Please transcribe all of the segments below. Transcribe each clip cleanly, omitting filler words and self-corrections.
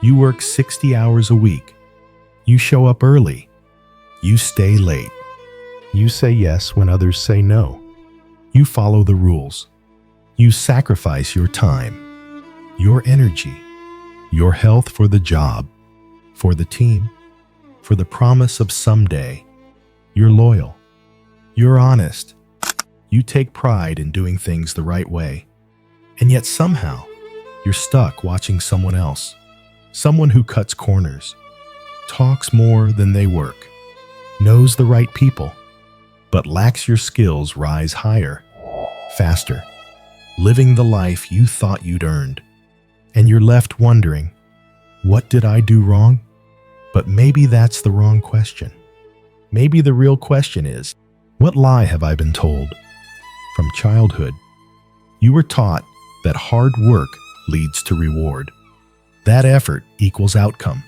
You work 60 hours a week. You show up early. You stay late. You say yes when others say no. You follow the rules. You sacrifice your time, your energy, your health for the job, for the team, for the promise of someday. You're loyal. You're honest. You take pride in doing things the right way. And yet somehow, you're stuck watching someone else, someone who cuts corners, talks more than they work, knows the right people, but lacks your skills rise higher, faster, living the life you thought you'd earned. And you're left wondering, what did I do wrong? But maybe that's the wrong question. Maybe the real question is, what lie have I been told? From childhood, you were taught that hard work leads to reward. That effort equals outcome.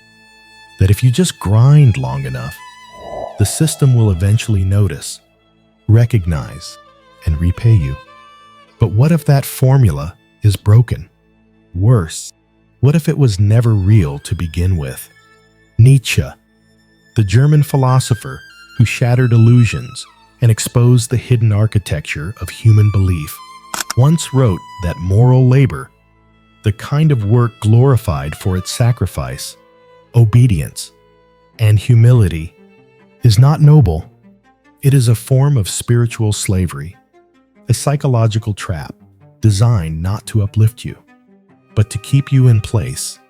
That if you just grind long enough, the system will eventually notice, recognize, and repay you. But what if that formula is broken? Worse, what if it was never real to begin with? Nietzsche, the German philosopher who shattered illusions and exposed the hidden architecture of human belief, once wrote that moral labor, the kind of work glorified for its sacrifice, obedience, and humility, is not noble. It is a form of spiritual slavery, a psychological trap designed not to uplift you, but to keep you in place.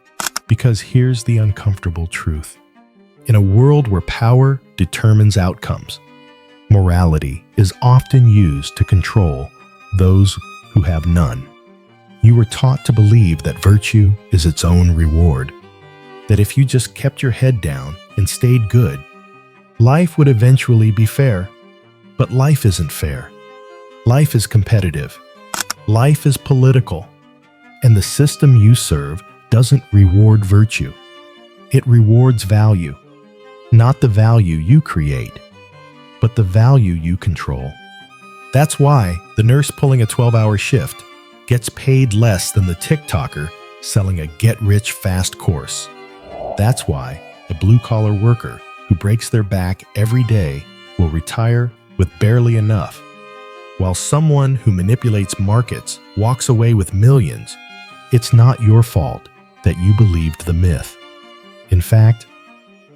Because here's the uncomfortable truth. In a world where power determines outcomes, morality is often used to control those who have none. You were taught to believe that virtue is its own reward, that if you just kept your head down and stayed good, life would eventually be fair. But life isn't fair. Life is competitive. Life is political. And the system you serve doesn't reward virtue. It rewards value. Not the value you create, but the value you control. That's why the nurse pulling a 12-hour shift gets paid less than the TikToker selling a get-rich-fast course. That's why a blue-collar worker who breaks their back every day will retire with barely enough, while someone who manipulates markets walks away with millions. It's not your fault that you believed the myth. In fact,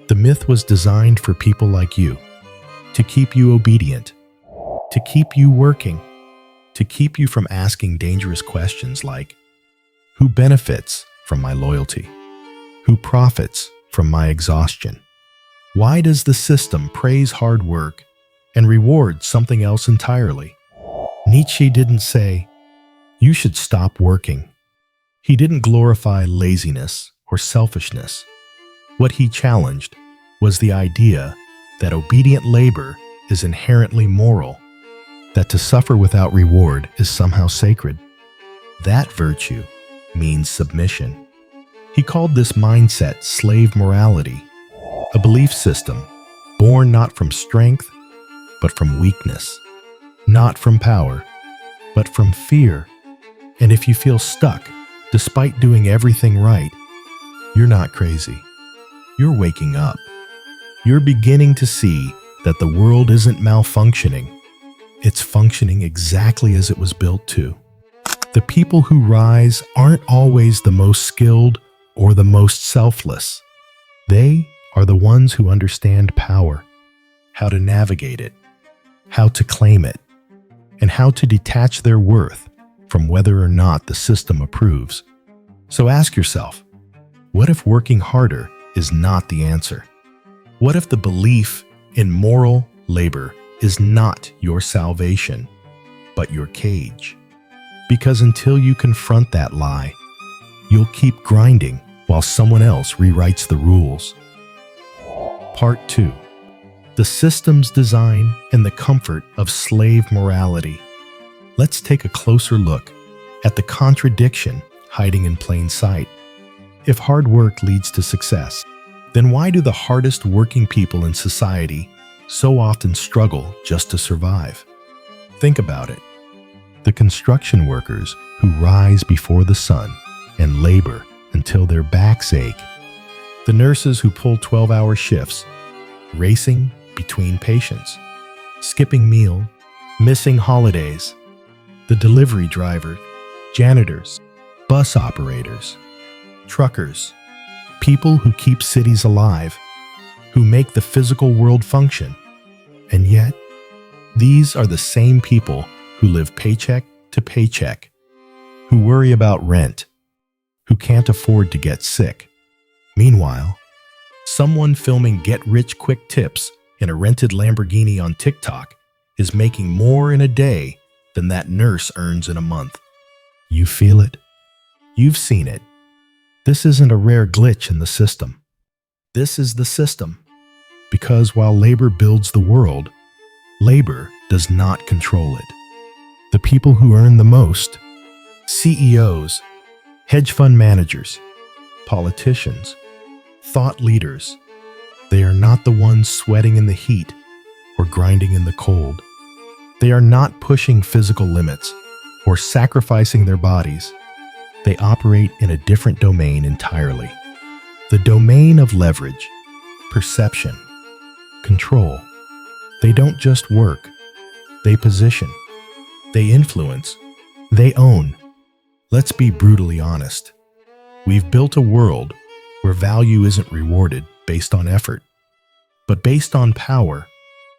the myth was designed for people like you, to keep you obedient, to keep you working, to keep you from asking dangerous questions like, who benefits from my loyalty? Who profits from my exhaustion? Why does the system praise hard work and reward something else entirely? Nietzsche didn't say, you should stop working. He didn't glorify laziness or selfishness. What he challenged was the idea that obedient labor is inherently moral, that to suffer without reward is somehow sacred. That virtue means submission. He called this mindset slave morality, a belief system born not from strength, but from weakness, not from power, but from fear. And if you feel stuck, despite doing everything right, you're not crazy. You're waking up. You're beginning to see that the world isn't malfunctioning. It's functioning exactly as it was built to. The people who rise aren't always the most skilled or the most selfless. They are the ones who understand power, how to navigate it, how to claim it, and how to detach their worth from whether or not the system approves. So ask yourself, what if working harder is not the answer? What if the belief in moral labor is not your salvation, but your cage? Because until you confront that lie, you'll keep grinding while someone else rewrites the rules. Part 2. The system's design and the comfort of slave morality. Let's take a closer look at the contradiction hiding in plain sight. If hard work leads to success, then why do the hardest working people in society so often struggle just to survive? Think about it. The construction workers who rise before the sun and labor until their backs ache The nurses who pull 12-hour shifts, racing between patients, skipping meals, missing holidays. The delivery driver, janitors, bus operators, truckers, people who keep cities alive, who make the physical world function. And yet, these are the same people who live paycheck to paycheck, who worry about rent, who can't afford to get sick. Meanwhile, someone filming get-rich-quick tips in a rented Lamborghini on TikTok is making more in a day than that nurse earns in a month. You feel it. You've seen it. This isn't a rare glitch in the system. This is the system. Because while labor builds the world, labor does not control it. The people who earn the most, CEOs, hedge fund managers, politicians, thought leaders, they are not the ones sweating in the heat or grinding in the cold. They are not pushing physical limits or sacrificing their bodies. They operate in a different domain entirely. The domain of leverage, perception, control. They don't just work. They position. They influence. They own. Let's be brutally honest. We've built a world where value isn't rewarded based on effort, but based on power.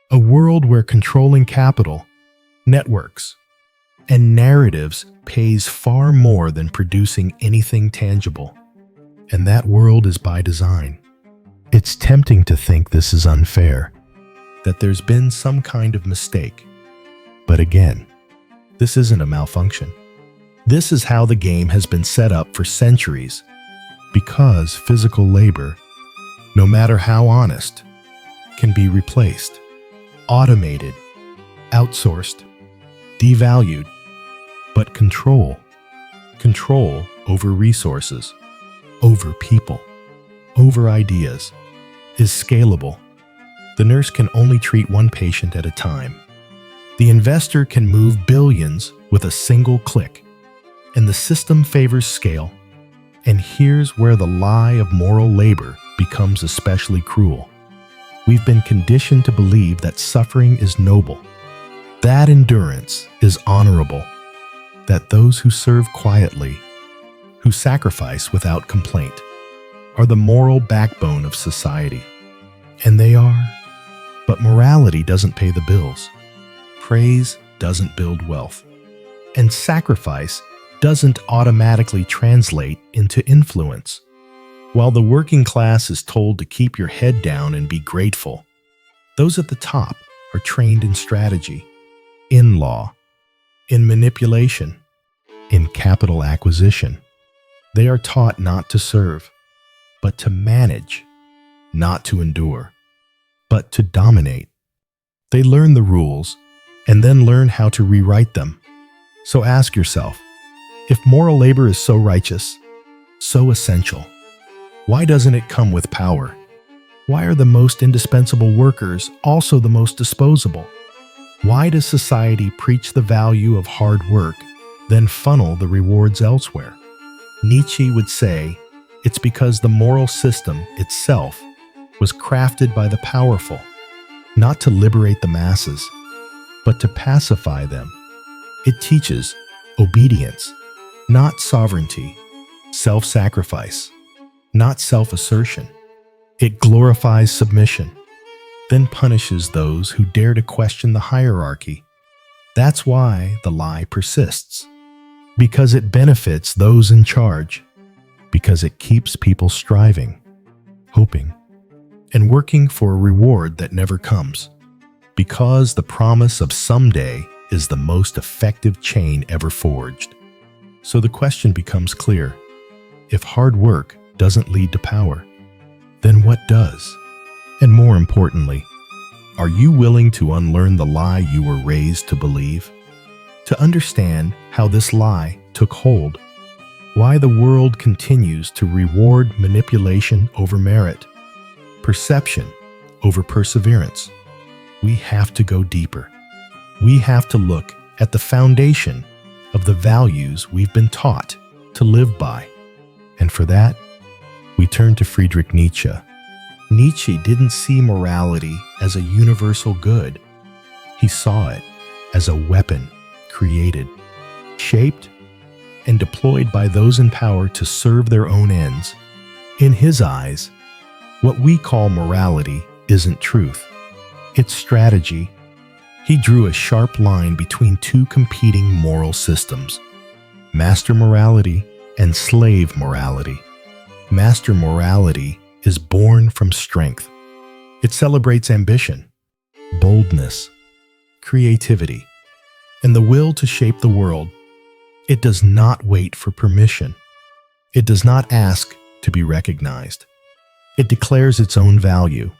A world where controlling capital, networks, and narratives pays far more than producing anything tangible. And that world is by design. It's tempting to think this is unfair, that there's been some kind of mistake. But again, this isn't a malfunction. This is how the game has been set up for centuries, because physical labor, no matter how honest, can be replaced, automated, outsourced, devalued. But control over resources, over people, over ideas, is scalable. The nurse can only treat one patient at a time. The investor can move billions with a single click, and the system favors scale. And here's where the lie of moral labor becomes especially cruel. We've been conditioned to believe that suffering is noble, that endurance is honorable, that those who serve quietly, who sacrifice without complaint, are the moral backbone of society. And they are. But morality doesn't pay the bills. Praise doesn't build wealth. And sacrifice doesn't automatically translate into influence. While the working class is told to keep your head down and be grateful, those at the top are trained in strategy, in law, in manipulation, in capital acquisition. They are taught not to serve, but to manage, not to endure, but to dominate. They learn the rules and then learn how to rewrite them. So ask yourself, if moral labor is so righteous, so essential, why doesn't it come with power? Why are the most indispensable workers also the most disposable? Why does society preach the value of hard work, then funnel the rewards elsewhere? Nietzsche would say, it's because the moral system itself was crafted by the powerful, not to liberate the masses, but to pacify them. It teaches obedience, not sovereignty, self-sacrifice, not self-assertion. It glorifies submission, then punishes those who dare to question the hierarchy. That's why the lie persists. Because it benefits those in charge. Because it keeps people striving, hoping, and working for a reward that never comes. Because the promise of someday is the most effective chain ever forged. So the question becomes clear. If hard work doesn't lead to power, then what does? And more importantly, are you willing to unlearn the lie you were raised to believe? To understand how this lie took hold, why the world continues to reward manipulation over merit, perception over perseverance, we have to go deeper. We have to look at the foundation of the values we've been taught to live by. And for that, we turn to Friedrich Nietzsche. Nietzsche didn't see morality as a universal good. He saw it as a weapon created, shaped, and deployed by those in power to serve their own ends. In his eyes, what we call morality isn't truth. It's strategy. He drew a sharp line between two competing moral systems, master morality and slave morality. Master morality is born from strength. It celebrates ambition, boldness, creativity, and the will to shape the world. It does not wait for permission. It does not ask to be recognized. It declares its own value.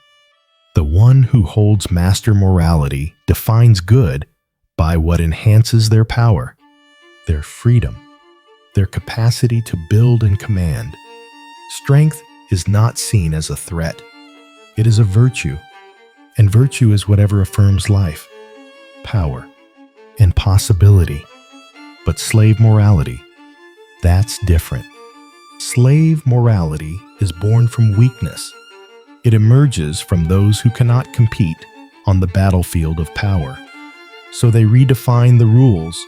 The one who holds master morality defines good by what enhances their power, their freedom, their capacity to build and command. Strength is not seen as a threat. It is a virtue, and virtue is whatever affirms life, power, and possibility. But slave morality, that's different. Slave morality is born from weakness. It emerges from those who cannot compete on the battlefield of power. So they redefine the rules.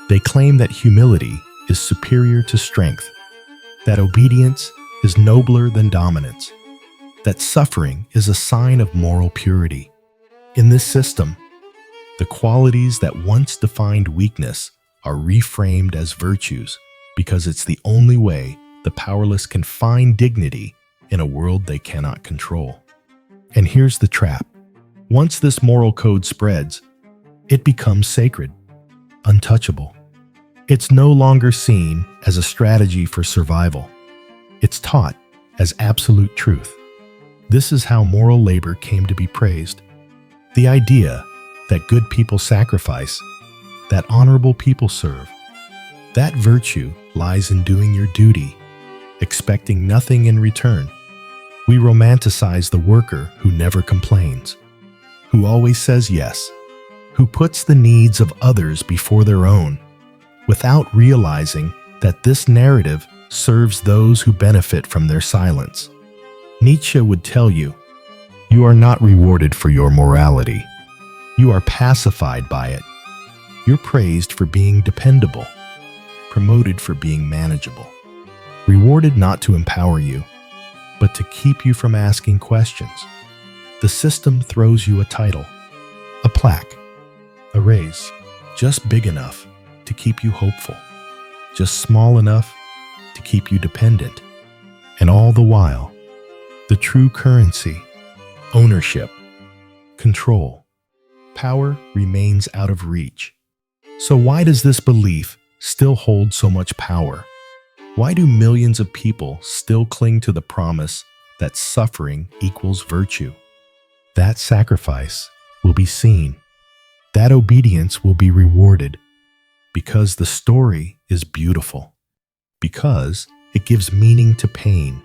They claim that humility is superior to strength, that obedience is nobler than dominance, that suffering is a sign of moral purity. In this system, the qualities that once defined weakness are reframed as virtues because it's the only way the powerless can find dignity in a world they cannot control. And here's the trap. Once this moral code spreads, it becomes sacred, untouchable. It's no longer seen as a strategy for survival. It's taught as absolute truth. This is how moral labor came to be praised. The idea that good people sacrifice, that honorable people serve, that virtue lies in doing your duty, expecting nothing in return. We romanticize the worker who never complains, who always says yes, who puts the needs of others before their own, without realizing that this narrative serves those who benefit from their silence. Nietzsche would tell you, you are not rewarded for your morality. You are pacified by it. You're praised for being dependable, promoted for being manageable, rewarded not to empower you, but to keep you from asking questions. The system throws you a title, a plaque, a raise, just big enough to keep you hopeful, just small enough to keep you dependent. And all the while, the true currency, ownership, control, power remains out of reach. So why does this belief still hold so much power? Why do millions of people still cling to the promise that suffering equals virtue? That sacrifice will be seen. That obedience will be rewarded. Because the story is beautiful. Because it gives meaning to pain.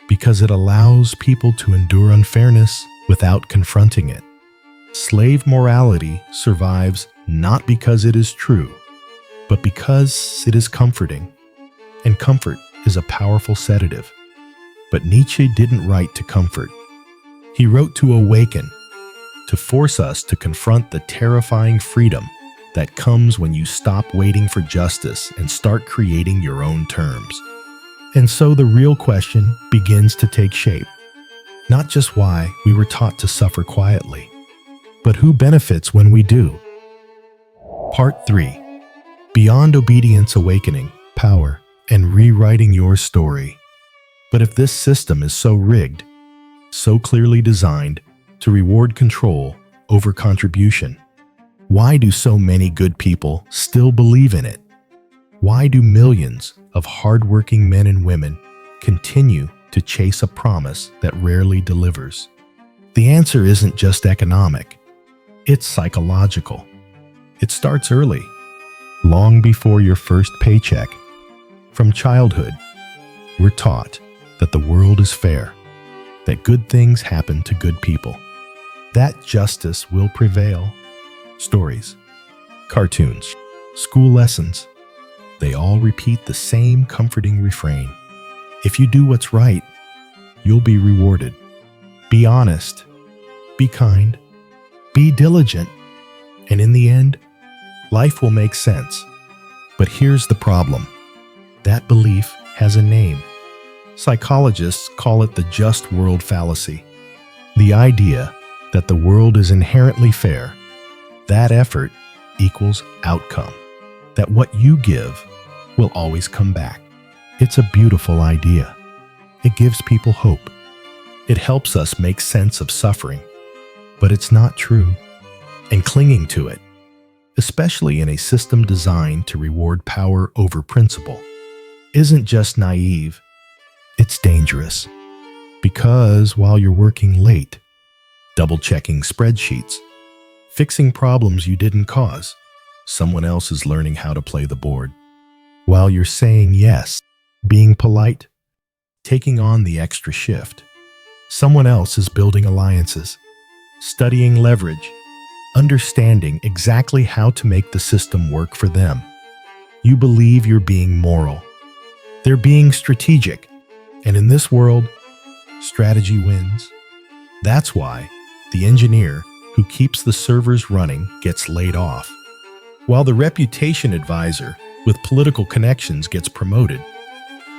Because it allows people to endure unfairness without confronting it. Slave morality survives not because it is true, but because it is comforting. And comfort is a powerful sedative. But Nietzsche didn't write to comfort. He wrote to awaken, to force us to confront the terrifying freedom that comes when you stop waiting for justice and start creating your own terms. And so the real question begins to take shape. Not just why we were taught to suffer quietly, but who benefits when we do. Part 3. Beyond obedience, awakening, power, and rewriting your story. But if this system is so rigged, so clearly designed to reward control over contribution, why do so many good people still believe in it? Why do millions of hardworking men and women continue to chase a promise that rarely delivers? The answer isn't just economic, it's psychological. It starts early, long before your first paycheck. From childhood, we're taught that the world is fair, that good things happen to good people, that justice will prevail. Stories, cartoons, school lessons, they all repeat the same comforting refrain. If you do what's right, you'll be rewarded. Be honest, be kind, be diligent, and in the end, life will make sense. But here's the problem. That belief has a name. Psychologists call it the just world fallacy. The idea that the world is inherently fair, that effort equals outcome, that what you give will always come back. It's a beautiful idea. It gives people hope. It helps us make sense of suffering, but it's not true. And clinging to it, especially in a system designed to reward power over principle, isn't just naive, it's dangerous. Because while you're working late, double-checking spreadsheets, fixing problems you didn't cause, someone else is learning how to play the board. While you're saying yes, being polite, taking on the extra shift, someone else is building alliances, studying leverage, understanding exactly how to make the system work for them. You believe you're being moral. They're being strategic. And in this world, strategy wins. That's why the engineer who keeps the servers running gets laid off, while the reputation advisor with political connections gets promoted.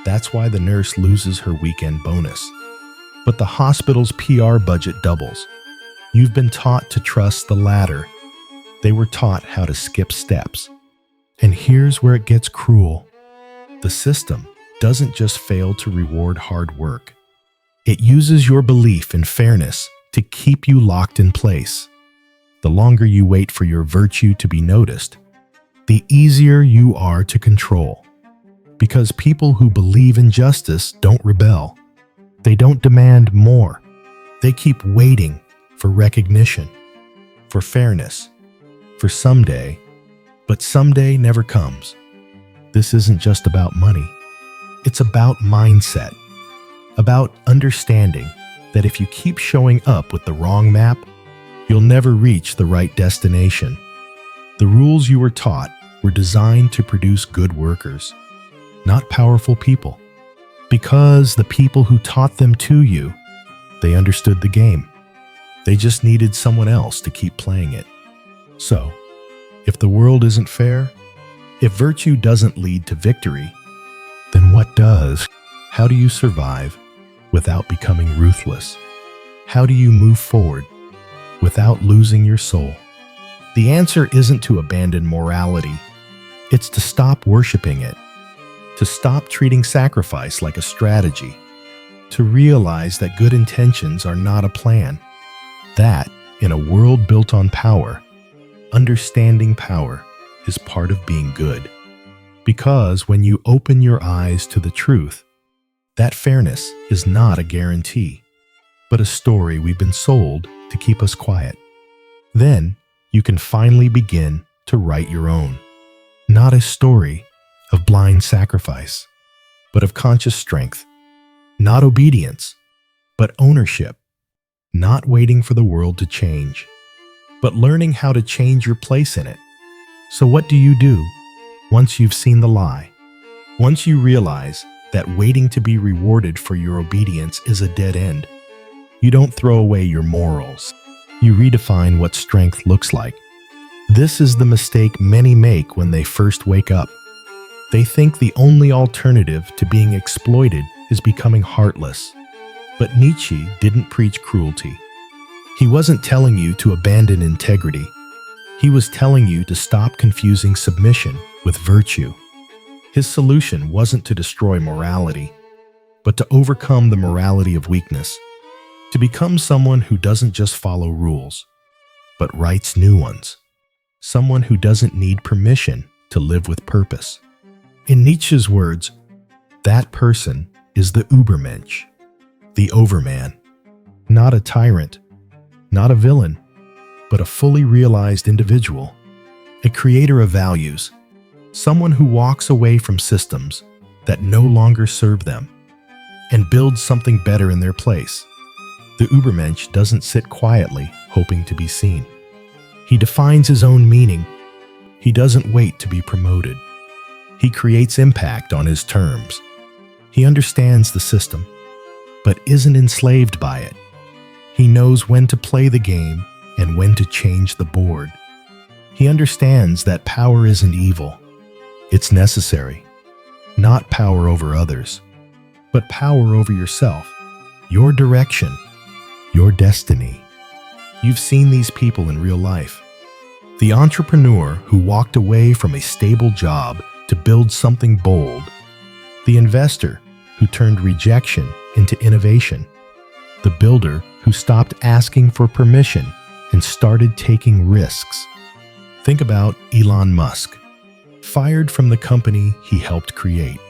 That's why the nurse loses her weekend bonus. But the hospital's PR budget doubles. You've been taught to trust the latter. They were taught how to skip steps. And here's where it gets cruel. The system doesn't just fail to reward hard work. It uses your belief in fairness to keep you locked in place. The longer you wait for your virtue to be noticed, the easier you are to control. Because people who believe in justice don't rebel. They don't demand more. They keep waiting for recognition, for fairness, for someday. But someday never comes. This isn't just about money. It's about mindset, about understanding that if you keep showing up with the wrong map, you'll never reach the right destination. The rules you were taught were designed to produce good workers, not powerful people. Because the people who taught them to you, they understood the game. They just needed someone else to keep playing it. So, if the world isn't fair, if virtue doesn't lead to victory, then what does? How do you survive without becoming ruthless? How do you move forward without losing your soul? The answer isn't to abandon morality. It's to stop worshiping it, to stop treating sacrifice like a strategy, to realize that good intentions are not a plan. That, in a world built on power, understanding power is part of being good. Because when you open your eyes to the truth, that fairness is not a guarantee, but a story we've been sold to keep us quiet. Then you can finally begin to write your own. Not a story of blind sacrifice, but of conscious strength. Not obedience, but ownership. Not waiting for the world to change, but learning how to change your place in it. So what do you do once you've seen the lie? Once you realize that waiting to be rewarded for your obedience is a dead end, you don't throw away your morals. You redefine what strength looks like. This is the mistake many make when they first wake up. They think the only alternative to being exploited is becoming heartless. But Nietzsche didn't preach cruelty. He wasn't telling you to abandon integrity. He was telling you to stop confusing submission with virtue. His solution wasn't to destroy morality, but to overcome the morality of weakness, to become someone who doesn't just follow rules, but writes new ones, someone who doesn't need permission to live with purpose. In Nietzsche's words, that person is the Übermensch, the overman, not a tyrant, not a villain, but a fully realized individual, a creator of values, someone who walks away from systems that no longer serve them and builds something better in their place. The Übermensch doesn't sit quietly hoping to be seen. He defines his own meaning. He doesn't wait to be promoted. He creates impact on his terms. He understands the system, but isn't enslaved by it. He knows when to play the game and when to change the board. He understands that power isn't evil. It's necessary. Not power over others, but power over yourself, your direction, your destiny. You've seen these people in real life. The entrepreneur who walked away from a stable job to build something bold. The investor who turned rejection into innovation. The builder who stopped asking for permission and started taking risks. Think about Elon Musk, fired from the company he helped create,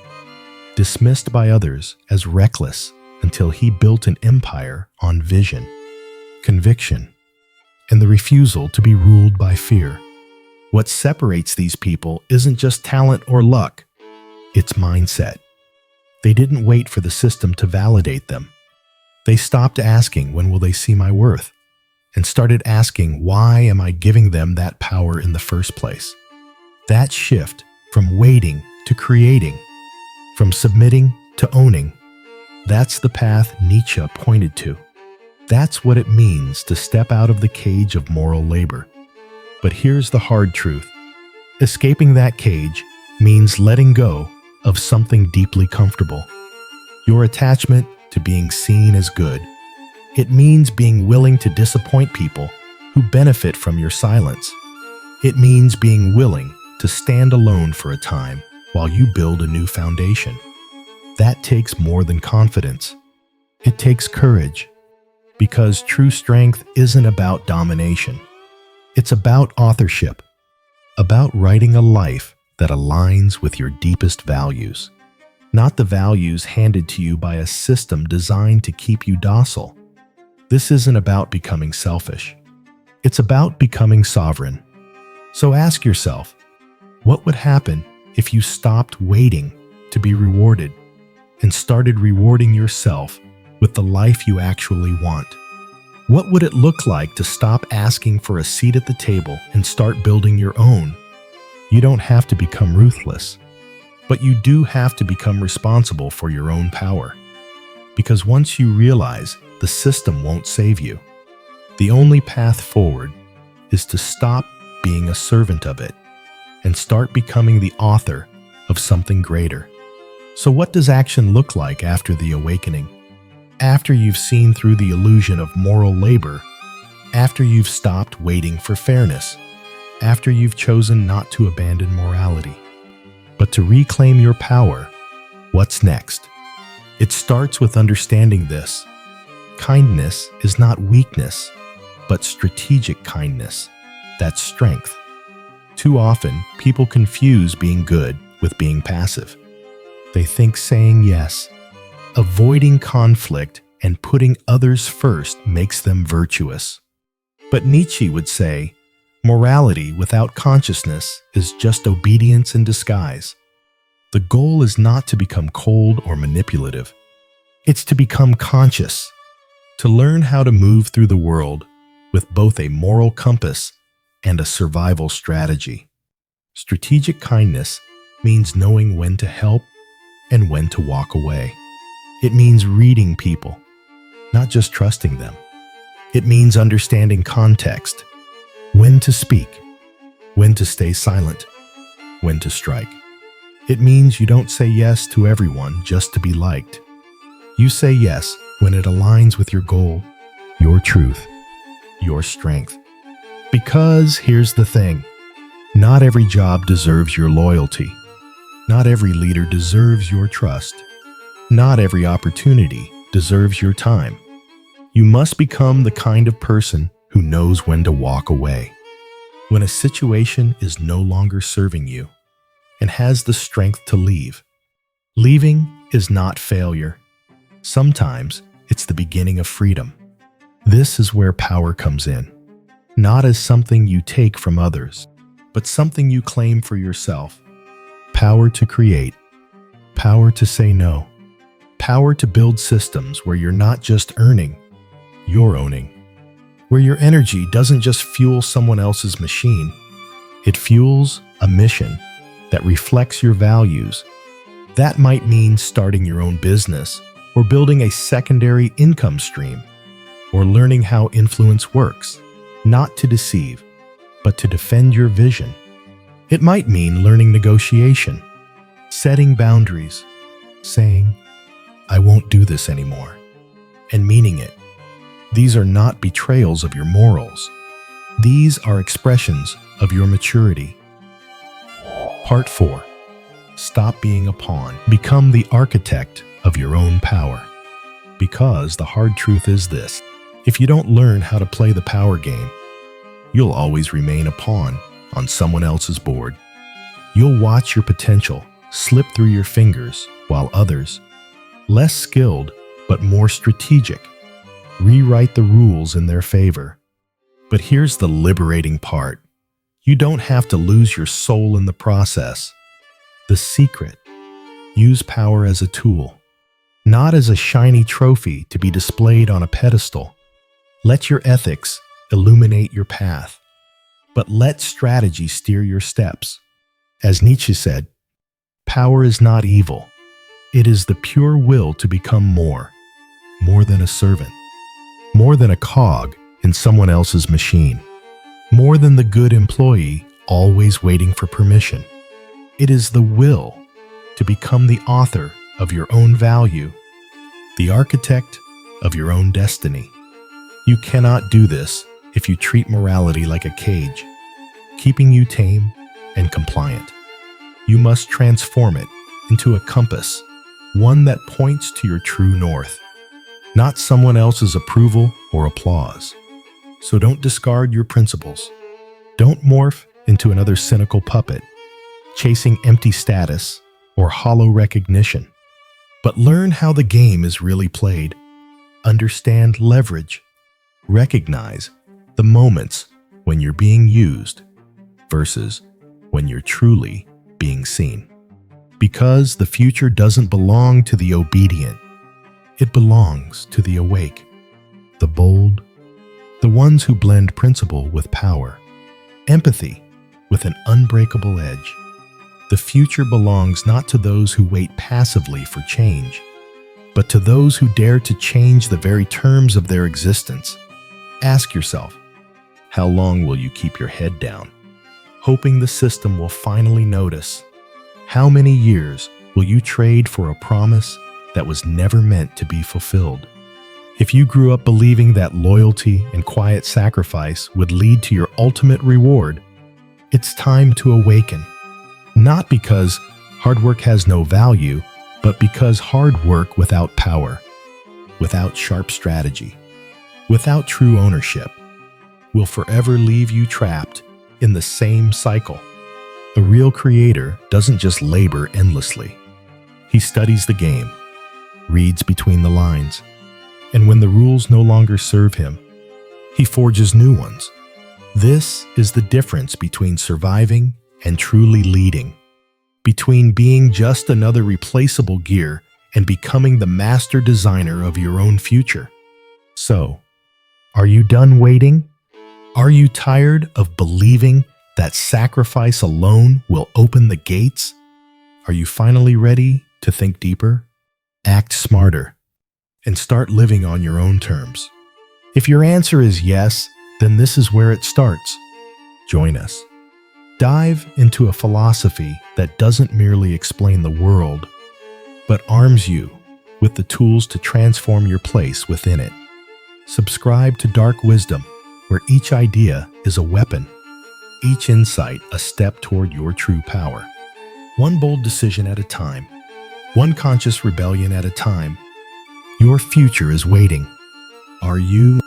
dismissed by others as reckless until he built an empire on vision, conviction, and the refusal to be ruled by fear. What separates these people isn't just talent or luck, it's mindset. They didn't wait for the system to validate them. They stopped asking, when will they see my worth? And started asking, why am I giving them that power in the first place? That shift from waiting to creating, from submitting to owning, that's the path Nietzsche pointed to. That's what it means to step out of the cage of moral labor. But here's the hard truth. Escaping that cage means letting go of something deeply comfortable. Your attachment to being seen as good. It means being willing to disappoint people who benefit from your silence. It means being willing to stand alone for a time while you build a new foundation. That takes more than confidence. It takes courage. Because true strength isn't about domination. It's about authorship, about writing a life that aligns with your deepest values, not the values handed to you by a system designed to keep you docile. This isn't about becoming selfish. It's about becoming sovereign. So ask yourself, what would happen if you stopped waiting to be rewarded and started rewarding yourself with the life you actually want? What would it look like to stop asking for a seat at the table and start building your own? You don't have to become ruthless, but you do have to become responsible for your own power. Because once you realize the system won't save you, the only path forward is to stop being a servant of it and start becoming the author of something greater. So what does action look like after the awakening? After you've seen through the illusion of moral labor, after you've stopped waiting for fairness, after you've chosen not to abandon morality, but to reclaim your power, what's next? It starts with understanding this. Kindness is not weakness, but strategic kindness. That's strength. Too often, people confuse being good with being passive. They think saying yes, avoiding conflict, and putting others first makes them virtuous. But Nietzsche would say, morality without consciousness is just obedience in disguise. The goal is not to become cold or manipulative. It's to become conscious, to learn how to move through the world with both a moral compass and a survival strategy. Strategic kindness means knowing when to help and when to walk away. It means reading people, not just trusting them. It means understanding context, when to speak, when to stay silent, when to strike. It means you don't say yes to everyone just to be liked. You say yes when it aligns with your goal, your truth, your strength. Because here's the thing, not every job deserves your loyalty. Not every leader deserves your trust. Not every opportunity deserves your time. You must become the kind of person who knows when to walk away. When a situation is no longer serving you and has the strength to leave. Leaving is not failure. Sometimes it's the beginning of freedom. This is where power comes in. Not as something you take from others, but something you claim for yourself. Power to create. Power to say no. Power to build systems where you're not just earning, you're owning. Where your energy doesn't just fuel someone else's machine, it fuels a mission that reflects your values. That might mean starting your own business, or building a secondary income stream, or learning how influence works, not to deceive, but to defend your vision. It might mean learning negotiation, setting boundaries, saying, "I won't do this anymore," and meaning it. These are not betrayals of your morals. These are expressions of your maturity. Part 4. Stop being a pawn. Become the architect of your own power. Because the hard truth is this: if you don't learn how to play the power game, you'll always remain a pawn on someone else's board. You'll watch your potential slip through your fingers while others, less skilled but more strategic, rewrite the rules in their favor. But here's the liberating part: you don't have to lose your soul in the process. The secret: use power as a tool, not as a shiny trophy to be displayed on a pedestal. Let your ethics illuminate your path, but let strategy steer your steps. As Nietzsche said, power is not evil. It is the pure will to become more than a servant, more than a cog in someone else's machine, more than the good employee always waiting for permission. It is the will to become the author of your own value, the architect of your own destiny. You cannot do this if you treat morality like a cage, keeping you tame and compliant. You must transform it into a compass, one that points to your true north, not someone else's approval or applause. So don't discard your principles. Don't morph into another cynical puppet, chasing empty status or hollow recognition. But learn how the game is really played. Understand leverage. Recognize the moments when you're being used versus when you're truly being seen. Because the future doesn't belong to the obedient. It belongs to the awake, the bold, the ones who blend principle with power, empathy with an unbreakable edge. The future belongs not to those who wait passively for change, but to those who dare to change the very terms of their existence. Ask yourself, how long will you keep your head down, hoping the system will finally notice? How many years will you trade for a promise that was never meant to be fulfilled? If you grew up believing that loyalty and quiet sacrifice would lead to your ultimate reward, it's time to awaken. Not because hard work has no value, but because hard work without power, without sharp strategy, without true ownership, will forever leave you trapped in the same cycle. A real creator doesn't just labor endlessly. He studies the game, reads between the lines, and when the rules no longer serve him, he forges new ones. This is the difference between surviving and truly leading, between being just another replaceable gear and becoming the master designer of your own future. So, are you done waiting? Are you tired of believing that sacrifice alone will open the gates? Are you finally ready to think deeper, act smarter, and start living on your own terms? If your answer is yes, then this is where it starts. Join us. Dive into a philosophy that doesn't merely explain the world, but arms you with the tools to transform your place within it. Subscribe to Dark Wisdom, where each idea is a weapon, each insight a step toward your true power. One bold decision at a time, one conscious rebellion at a time. Your future is waiting. Are you